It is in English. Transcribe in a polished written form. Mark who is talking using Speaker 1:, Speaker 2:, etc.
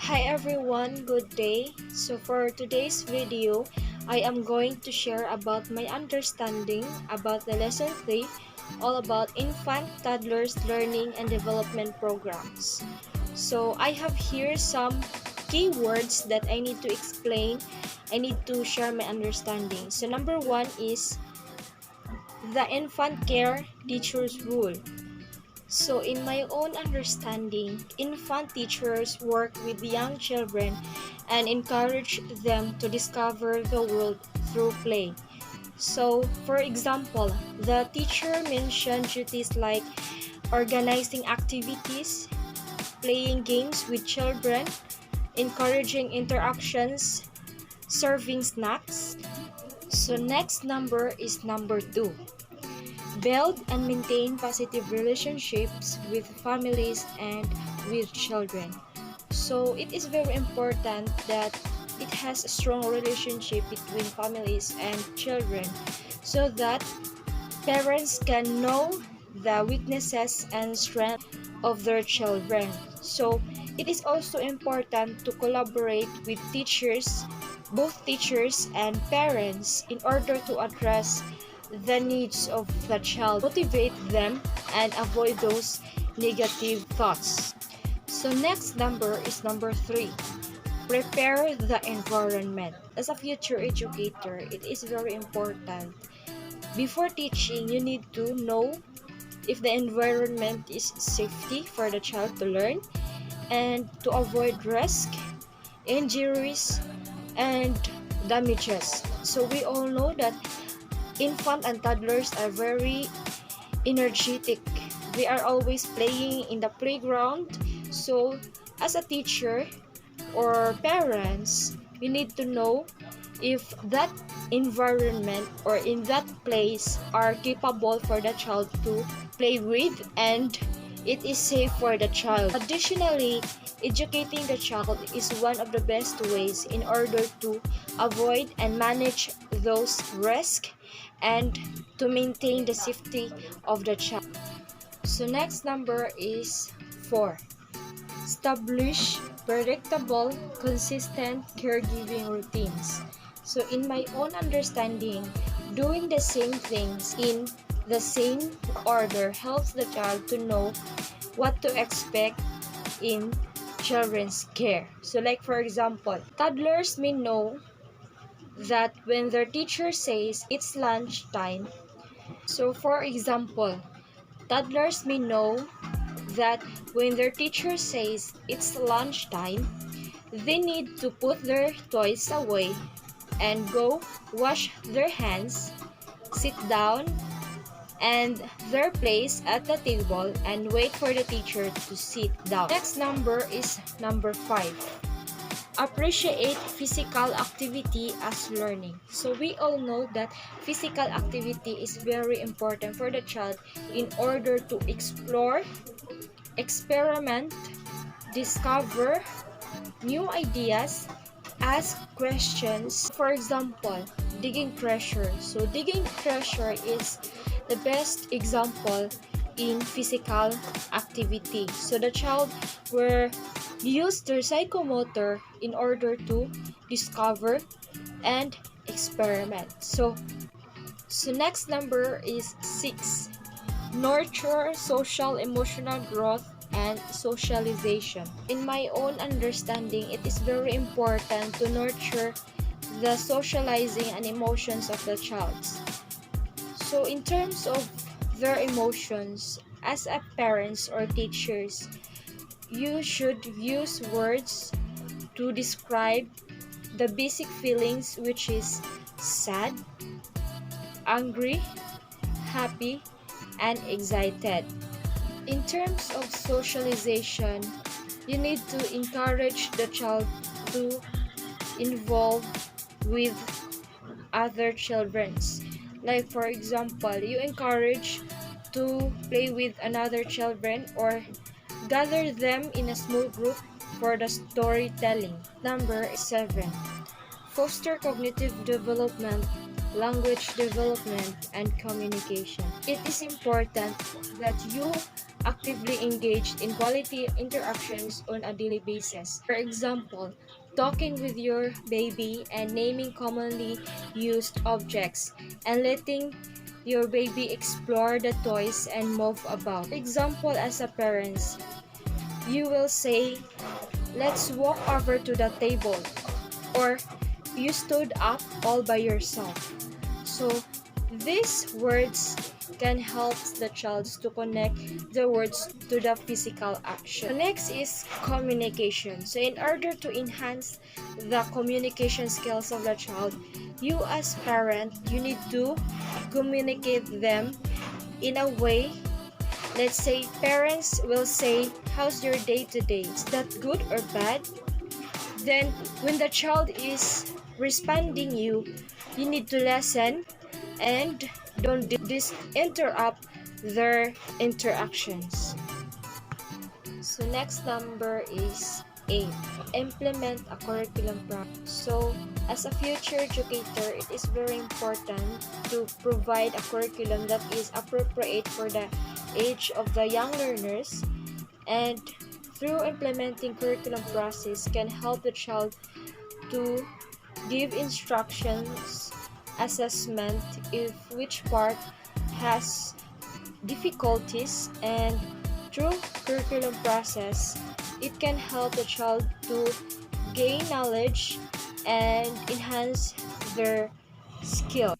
Speaker 1: Hi everyone, good day. So for today's video, I am going to share about my understanding about the lesson 3, all about infant toddlers learning and development programs. So I have here some keywords that I need to explain. I need to share my understanding. So number 1 is the infant care teacher's rule. So in my own understanding, infant teachers work with young children and encourage them to discover the world through play. So, for example, the teacher mentioned duties like organizing activities, playing games with children, encouraging interactions, serving snacks. So next number is number 2. Build and maintain positive relationships with families and with children. So it is very important that it has a strong relationship between families and children so that parents can know the weaknesses and strengths of their children. So it is also important to collaborate with teachers, both teachers and parents, in order to address the needs of the child, motivate them, and avoid those negative thoughts. So next number is number 3. Prepare the environment. As a future educator, it is very important. Before teaching, you need to know if the environment is safety for the child to learn and to avoid risk, injuries, and damages. So we all know that infant and toddlers are very energetic. They are always playing in the playground. So as a teacher or parents, you need to know if that environment or in that place are capable for the child to play with and it is safe for the child. Additionally, educating the child is one of the best ways in order to avoid and manage those risks and to maintain the safety of the child. So next number is 4. Establish predictable, consistent caregiving routines. So in my own understanding, doing the same things in the same order helps the child to know what to expect in children's care. So like for example, toddlers may know that when their teacher says it's lunchtime, so for example, toddlers may know that when their teacher says it's lunchtime, they need to put their toys away and go wash their hands, sit down, and their place at the table and wait for the teacher to sit down. Next number is number 5. Appreciate physical activity as learning. So we all know that physical activity is very important for the child in order to explore, experiment, discover new ideas, ask questions. For example, digging treasure. So digging treasure is the best example in physical activity. So the child will use their psychomotor in order to discover and experiment. So next number is 6. Nurture social emotional growth and socialization. In my own understanding, it is very important to nurture the socializing and emotions of the child. So in terms of their emotions, as a parents or teachers, you should use words to describe the basic feelings, which is sad, angry, happy, and excited. In terms of socialization, you need to encourage the child to involve with other children. Like for example, you encourage to play with another children or gather them in a small group for the storytelling. Number 7. Foster cognitive development, language development, and communication. It is important that you actively engaged in quality interactions on a daily basis. For example, talking with your baby and naming commonly used objects and letting your baby explore the toys and move about. For example, as a parent, you will say, "Let's walk over to the table," or "You stood up all by yourself." So these words can help the child to connect the words to the physical action. So next is communication. So in order to enhance the communication skills of the child, you as parent, you need to communicate them in a way. Let's say parents will say, "How's your day today? Is that good or bad?" Then when the child is responding you need to listen and don't interrupt their interactions. So next number is 8. Implement a curriculum program. So as a future educator, it is very important to provide a curriculum that is appropriate for the age of the young learners, and through implementing curriculum process can help the child to give instructions, assessment if which part has difficulties, and through curriculum process it can help the child to gain knowledge and enhance their skill.